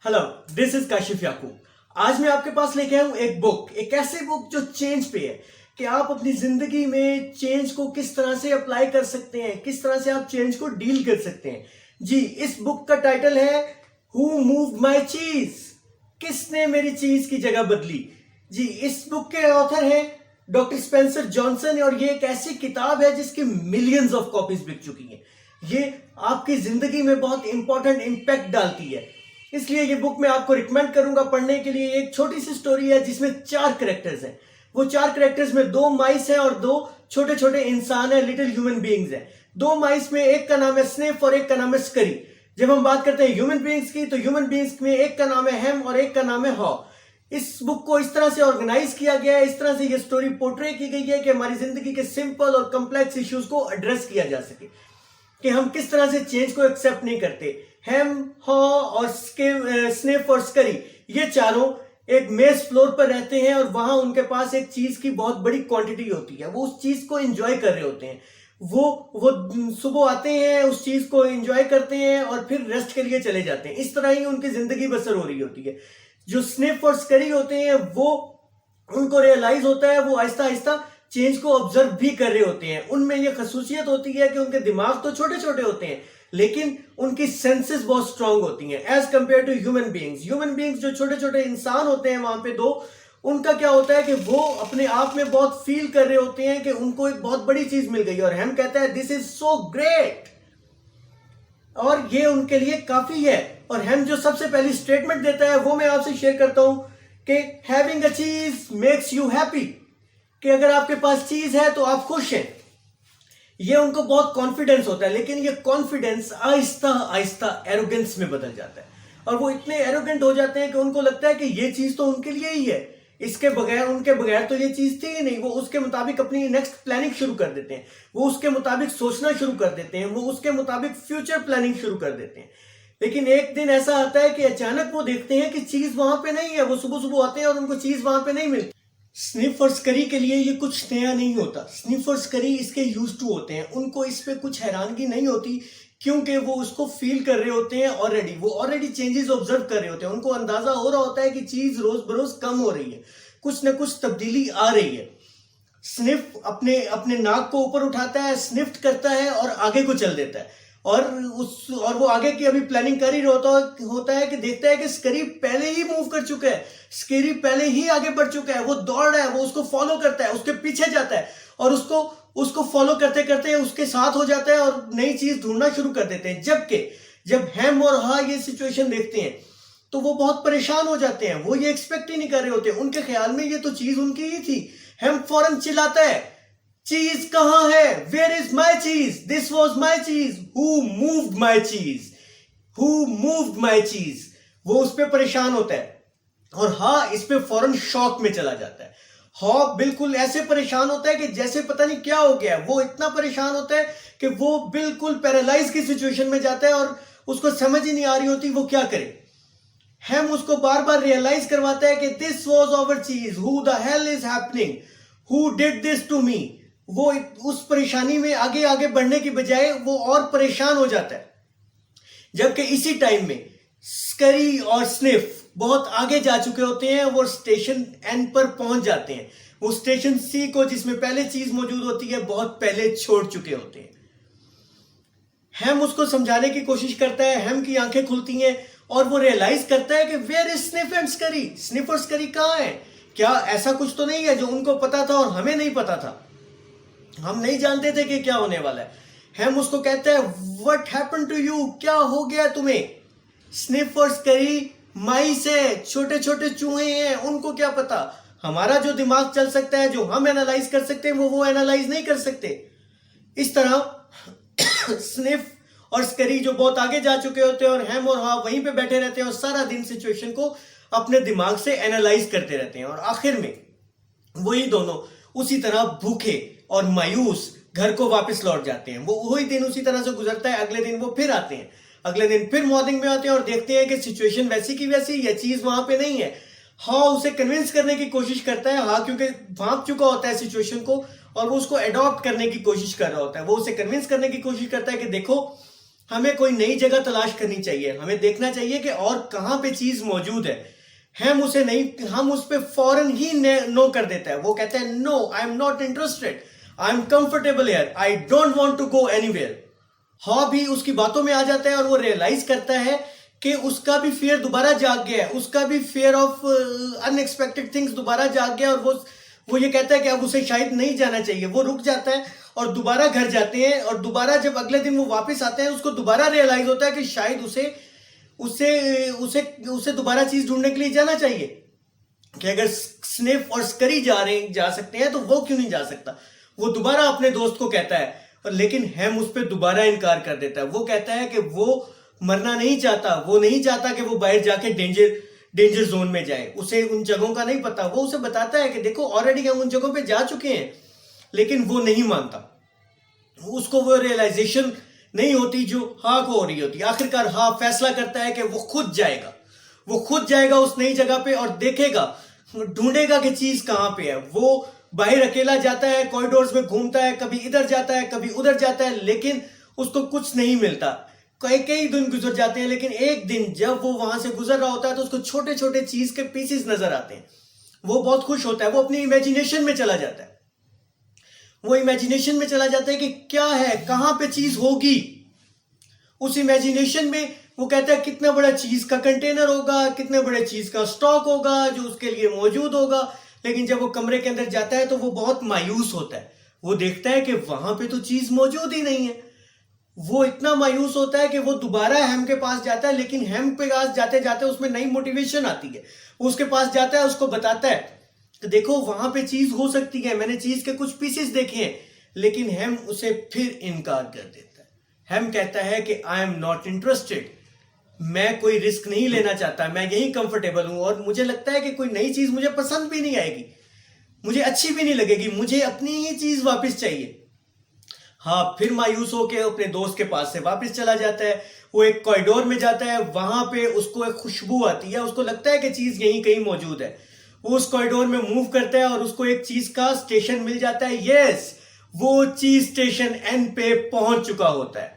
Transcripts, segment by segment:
Hello, this is Kashif याकूब। आज मैं आपके पास लेके आया हूं एक बुक, एक ऐसी बुक जो चेंज पे है कि आप अपनी जिंदगी में चेंज को किस तरह से अप्लाई कर सकते हैं, किस तरह से आप चेंज को डील कर सकते हैं। जी, इस बुक का टाइटल है हु मूव्ड माई चीज, किसने मेरी चीज की जगह बदली। जी, इस बुक के ऑथर हैं डॉक्टर स्पेंसर जॉनसन और ये एक ऐसी किताब है जिसकी मिलियंस ऑफ कॉपीज बिक चुकी हैं। ये आपकी जिंदगी में बहुत इंपॉर्टेंट इंपैक्ट डालती है, इसलिए ये बुक मैं आपको रिकमेंड करूंगा पढ़ने के लिए। एक छोटी सी स्टोरी है जिसमें 4 कैरेक्टर्स हैं। वो 4 कैरेक्टर्स में 2 माइस हैं और 2 छोटे छोटे इंसान हैं, लिटिल ह्यूमन बीइंग्स हैं। 2 माइस में एक का नाम है स्निफ और एक का नाम है स्करी। जब हम बात करते हैं ह्यूमन बीइंग्स की, तो ह्यूमन बीइंग्स में एक का नाम है हेम और एक का नाम है हॉ। इस बुक को इस तरह से ऑर्गेनाइज किया गया है, इस तरह से ये स्टोरी पोर्ट्रे की गई है कि हमारी जिंदगी के सिंपल और कॉम्प्लेक्स इश्यूज को एड्रेस किया जा सके कि हम किस तरह से चेंज को एक्सेप्ट नहीं करते। हेम, हॉ और स्निफ और स्करी, ये चारों एक मेज फ्लोर पर रहते हैं और वहां उनके पास एक चीज की बहुत बड़ी क्वांटिटी होती है। वो उस चीज को एंजॉय कर रहे होते हैं। वो सुबह आते हैं, उस चीज को एंजॉय करते हैं और फिर रेस्ट के लिए चले जाते हैं। इस तरह ही उनकी जिंदगी बसर हो रही होती है। जो स्निफ और स्करी होते हैं वो उनको रियलाइज होता है, वो आहिस्ता आहिस्ता चेंज को ऑब्जर्व भी कर रहे होते हैं। उनमें यह खसूसियत होती है कि उनके दिमाग तो छोटे छोटे होते हैं लेकिन उनकी सेंसेस बहुत स्ट्रांग होती हैं as compare to human beings. Human beings जो छोटे छोटे इंसान होते हैं वहां पे 2, उनका क्या होता है कि वो अपने आप में बहुत फील कर रहे होते हैं कि उनको एक बहुत बड़ी चीज मिल गई और हम कहता है दिस इज सो ग्रेट और ये उनके लिए काफी है। और हम जो सबसे पहली स्टेटमेंट देता है वो मैं आपसे शेयर करता हूं कि हैविंग अ चीज मेक्स यू हैप्पी, कि अगर आपके पास चीज है तो आप खुश हैं। ये उनको बहुत कॉन्फिडेंस होता है, लेकिन ये कॉन्फिडेंस आहिस्ता आहिस्ता एरोगेंस में बदल जाता है और वो इतने एरोगेंट हो जाते हैं कि उनको लगता है कि ये चीज तो उनके लिए ही है, इसके बगैर उनके बगैर तो ये चीज थी ही नहीं। वो उसके मुताबिक अपनी नेक्स्ट प्लानिंग शुरू कर देते हैं, वो उसके मुताबिक सोचना शुरू कर देते हैं, वो उसके मुताबिक फ्यूचर प्लानिंग शुरू कर देते हैं। लेकिन एक दिन ऐसा आता है कि अचानक वो देखते हैं कि चीज वहां पे नहीं है। वो सुबह सुबह आते हैं और उनको चीज वहां पे नहीं मिलती। स्निफ और स्करी के लिए ये कुछ नया नहीं होता। स्निफ और स्करी इसके यूज टू होते हैं, उनको इस पे कुछ हैरानगी नहीं होती क्योंकि वो उसको फील कर रहे होते हैं ऑलरेडी। वो ऑलरेडी चेंजेस ऑब्जर्व कर रहे होते हैं। उनको अंदाजा हो रहा होता है कि चीज रोज बरोज कम हो रही है, कुछ ना कुछ तब्दीली आ रही है। स्निफ अपने अपने नाक को ऊपर उठाता है, स्निफ्ट करता है और आगे को चल देता है और वो आगे की अभी प्लानिंग कर ही होता है कि देखता है कि स्करी पहले ही मूव कर चुका है, स्करी पहले ही आगे बढ़ चुका है। वो दौड़ रहा है, वो उसको फॉलो करता है, उसके पीछे जाता है और उसको फॉलो करते करते उसके साथ हो जाता है और नई चीज ढूंढना शुरू कर देते हैं। जबकि जब हेम और हा ये सिचुएशन देखते हैं तो वो बहुत परेशान हो जाते हैं। वो ये एक्सपेक्ट ही नहीं कर रहे होते। उनके ख्याल में ये तो चीज उनकी ही थी। हेम फौरन चिल्लाता है, चीज कहां है? वेयर इज माई चीज? दिस वॉज माई चीज। हु मूव्ड माई चीज? हु मूव्ड माई चीज? वो उस पर परेशान होता है और हाँ इस पे फौरन शॉक में चला जाता है। हाँ बिल्कुल ऐसे परेशान होता है कि जैसे पता नहीं क्या हो गया। वो इतना परेशान होता है कि वो बिल्कुल पैरालाइज की सिचुएशन में जाता है और उसको समझ ही नहीं आ रही होती वो क्या करे। हम उसको बार बार रियलाइज करवाता है कि दिस वॉज आवर चीज, who the hell is happening, who did this to me. वो उस परेशानी में आगे आगे बढ़ने की बजाय वो और परेशान हो जाता है। जबकि इसी टाइम में स्करी और स्निफ बहुत आगे जा चुके होते हैं। वो स्टेशन एन पर पहुंच जाते हैं। वो स्टेशन सी को, जिसमें पहले चीज मौजूद होती है, बहुत पहले छोड़ चुके होते हैं। हेम उसको समझाने की कोशिश करता है। हेम की आंखें खुलती हैं और वो रियलाइज करता है कि where is sniff and scurry? Sniff और स्करी कहां है? क्या ऐसा कुछ तो नहीं है जो उनको पता था और हमें नहीं पता था? हम नहीं जानते थे कि क्या होने वाला है। हेम उसको कहता है व्हाट हैपेंड टू यू? क्या हो गया तुम्हें? स्निफ और स्करी माइस है, छोटे छोटे चूहे हैं, उनको क्या पता। हमारा जो दिमाग चल सकता है, जो हम एनालाइज कर सकते हैं, वो एनालाइज नहीं कर सकते। इस तरह स्निफ और स्करी जो बहुत आगे जा चुके होते हैं और हेम और हा वहीं पे बैठे रहते हैं और सारा दिन सिचुएशन को अपने दिमाग से एनालाइज करते रहते हैं और आखिर में वही दोनों उसी तरह भूखे और मायूस घर को वापस लौट जाते हैं। वो वही दिन उसी तरह से गुजरता है। अगले दिन वो फिर आते हैं, अगले दिन फिर मॉर्निंग में आते हैं और देखते हैं कि सिचुएशन वैसी की वैसी, ये चीज वहां पे नहीं है। हाँ उसे कन्विंस करने की कोशिश करता है, हाँ क्योंकि भांप चुका होता है सिचुएशन को और वो उसको अडॉप्ट करने की कोशिश कर रहा होता है। वो उसे कन्विंस करने की कोशिश करता है कि देखो हमें कोई नई जगह तलाश करनी चाहिए, हमें देखना चाहिए कि और कहां पे चीज मौजूद है। हम उस पे फौरन ही नो कर देता है। वो कहता है no, I am not interested, I am comfortable here, I don't want to go anywhere. हाँ भी उसकी बातों में आ जाता है और वो रियलाइज करता है कि उसका भी फियर दोबारा जाग गया है, उसका भी फियर ऑफ अनएक्सपेक्टेड थिंग्स दोबारा जाग गया। और वो ये कहता है कि अब उसे शायद नहीं जाना चाहिए। वो रुक जाता है और दोबारा घर जाते हैं, और दोबारा जब अगले दिन वो वापस आते हैं उसको दोबारा रियलाइज होता है कि शायद उसे उसे उसे उसे दोबारा चीज ढूंढने के लिए जाना चाहिए, कि अगर स्निफ और स्करी जा सकते हैं तो वो क्यों नहीं जा सकता। वो दोबारा अपने दोस्त को कहता है, और लेकिन हैम उस पर दोबारा इनकार कर देता है। वो कहता है कि वो मरना नहीं चाहता, वो नहीं चाहता कि वो बाहर जाके डेंजर जोन में जाए। उसे उन जगहों का नहीं पता। वो उसे बताता है कि देखो ऑलरेडी हम उन जगहों पे जा चुके हैं, लेकिन वो नहीं मानता। उसको वो रियलाइजेशन नहीं होती जो हाँ को हो रही होती। आखिरकार हाँ फैसला करता है कि वो खुद जाएगा उस नई जगह पे और देखेगा, ढूंढेगा कि चीज कहां पे है। वो बाहर अकेला जाता है, कॉरिडोर्स में घूमता है, कभी इधर जाता है कभी उधर जाता है, लेकिन उसको कुछ नहीं मिलता। कई दिन गुजर जाते हैं, लेकिन एक दिन जब वो वहां से गुजर रहा होता है तो उसको छोटे छोटे चीज के पीसेस नजर आते हैं। वो बहुत खुश होता है, वो अपनी इमेजिनेशन में चला जाता है। वो इमेजिनेशन में चला जाता है कि क्या है, कहां पे चीज होगी। उस इमेजिनेशन में वो कहता है कितना बड़ा चीज का कंटेनर होगा, कितने बड़े चीज का स्टॉक होगा जो उसके लिए मौजूद होगा। लेकिन जब वो कमरे के अंदर जाता है तो वो बहुत मायूस होता है। वो देखता है कि वहां पे तो चीज मौजूद ही नहीं है। वो इतना मायूस होता है कि वो दोबारा हैम के पास जाता है, लेकिन हैम के पास जाते जाते उसमें नई मोटिवेशन आती है। वो उसके पास जाता है, उसको बताता है कि देखो वहां पे चीज हो सकती है, मैंने चीज के कुछ पीसेस देखे हैं। लेकिन हैम उसे फिर इनकार कर देता है। हैम कहता है कि आई एम नॉट इंटरेस्टेड, मैं कोई रिस्क नहीं लेना चाहता, मैं यही कंफर्टेबल हूं, और मुझे लगता है कि कोई नई चीज मुझे पसंद भी नहीं आएगी, मुझे अच्छी भी नहीं लगेगी, मुझे अपनी ही चीज वापस चाहिए। हाँ फिर मायूस होकर अपने दोस्त के पास से वापस चला जाता है। वो एक कॉरिडोर में जाता है, वहां पे उसको एक खुशबू आती है, उसको लगता है कि चीज यहीं कहीं मौजूद है। वो उस कॉरिडोर में मूव करता है और उसको एक चीज का स्टेशन मिल जाता है। यस, वो चीज स्टेशन एन पे पहुंच चुका होता है।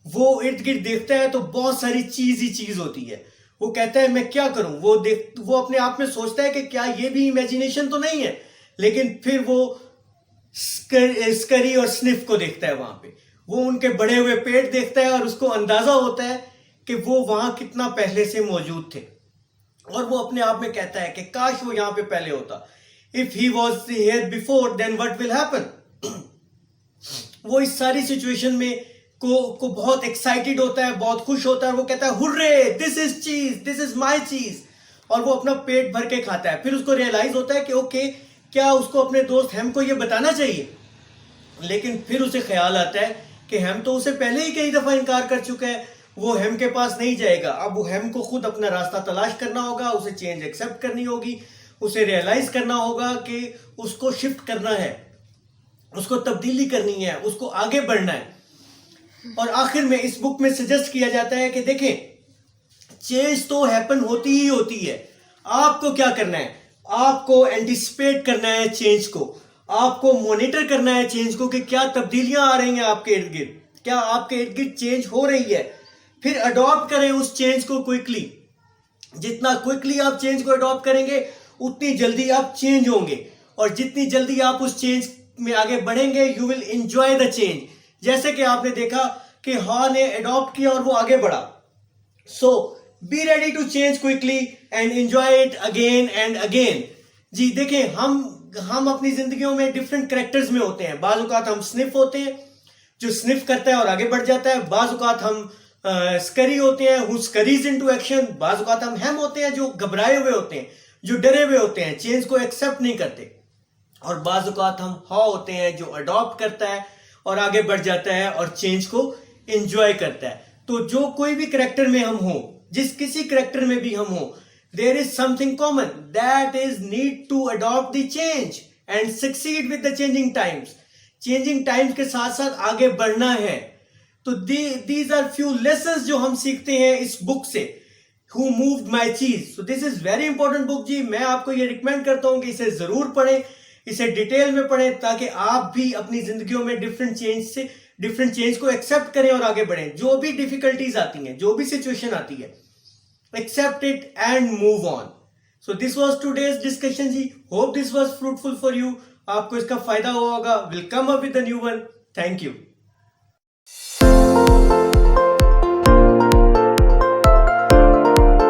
वो इर्द गिर्द देखता है तो बहुत सारी चीज ही चीज होती है। वो कहता है मैं क्या करूं। वो अपने आप में सोचता है कि क्या ये भी इमेजिनेशन तो नहीं है। लेकिन फिर वो स्करी और स्निफ को देखता है वहां पे। वो उनके बड़े हुए पेट देखता है और उसको अंदाजा होता है कि वो वहां कितना पहले से मौजूद थे। और वो अपने आप में कहता है कि काश वो यहां पे पहले होता। If he was here before then what will happen. वो इस सारी सिचुएशन में को बहुत एक्साइटेड होता है, बहुत खुश होता है। वो कहता है हुर्रे, दिस इज चीज, दिस इज माई चीज। और वो अपना पेट भर के खाता है। फिर उसको रियलाइज होता है कि ओके, क्या उसको अपने दोस्त हैम को ये बताना चाहिए। लेकिन फिर उसे ख्याल आता है कि हैम तो उसे पहले ही कई दफा इनकार कर चुका है, वो हैम के पास नहीं जाएगा। अब वो हैम को खुद अपना रास्ता तलाश करना होगा, उसे चेंज एक्सेप्ट करनी होगी, उसे रियलाइज करना होगा कि उसको शिफ्ट करना है, उसको तब्दीली करनी है, उसको आगे बढ़ना है। और आखिर में इस बुक में सजेस्ट किया जाता है कि देखें, चेंज तो हैपन होती ही होती है। आपको क्या करना है, आपको एंटिसिपेट करना है चेंज को, आपको मॉनिटर करना है चेंज को कि क्या तब्दीलियां आ रही हैं आपके इर्द गिर्द, क्या आपके इर्द गिर्द चेंज हो रही है। फिर अडॉप्ट करें उस चेंज को क्विकली। जितना क्विकली आप चेंज को अडॉप्ट करेंगे उतनी जल्दी आप चेंज होंगे, और जितनी जल्दी आप उस चेंज में आगे बढ़ेंगे you will enjoy the change. जैसे कि आपने देखा कि हा ने अडॉप्ट किया और वो आगे बढ़ा। So be ready to change quickly and enjoy it again and again. जी देखें, हम अपनी जिंदगियों में डिफरेंट कैरेक्टर्स में होते हैं। बाज़ औक़ात हम स्निफ होते हैं जो स्निफ करता है और आगे बढ़ जाता है। बाज़ औक़ात हम स्करी होते हैं हु स्करीज इनटू एक्शन। बाज़ औक़ात हम हैम होते हैं जो घबराए हुए होते हैं, जो डरे हुए होते हैं, चेंज को एक्सेप्ट नहीं करते। और बाज़ औक़ात हम हा होते हैं जो अडॉप्ट करता है और आगे बढ़ जाता है और चेंज को एंजॉय करता है। तो जो कोई भी करेक्टर में हम हो, जिस किसी करेक्टर में भी हम हो, there is something common, that is need to adopt the change and succeed with the changing times. Changing times के साथ साथ आगे बढ़ना है। तो दीज आर फ्यू लेसन्स जो हम सीखते हैं इस बुक से, who moved my cheese. So this is very important book जी। मैं आपको ये रिकमेंड करता हूं कि इसे जरूर पढ़ें। इसे डिटेल में पढ़ें ताकि आप भी अपनी जिंदगियों में डिफरेंट चेंज को एक्सेप्ट करें और आगे बढ़ें। जो भी डिफिकल्टीज आती हैं, जो भी सिचुएशन आती है, accept it and move on. So this was today's discussion जी। Hope this was fruitful for you. आपको इसका फायदा हुआ होगा। Will come up with new one. Thank you.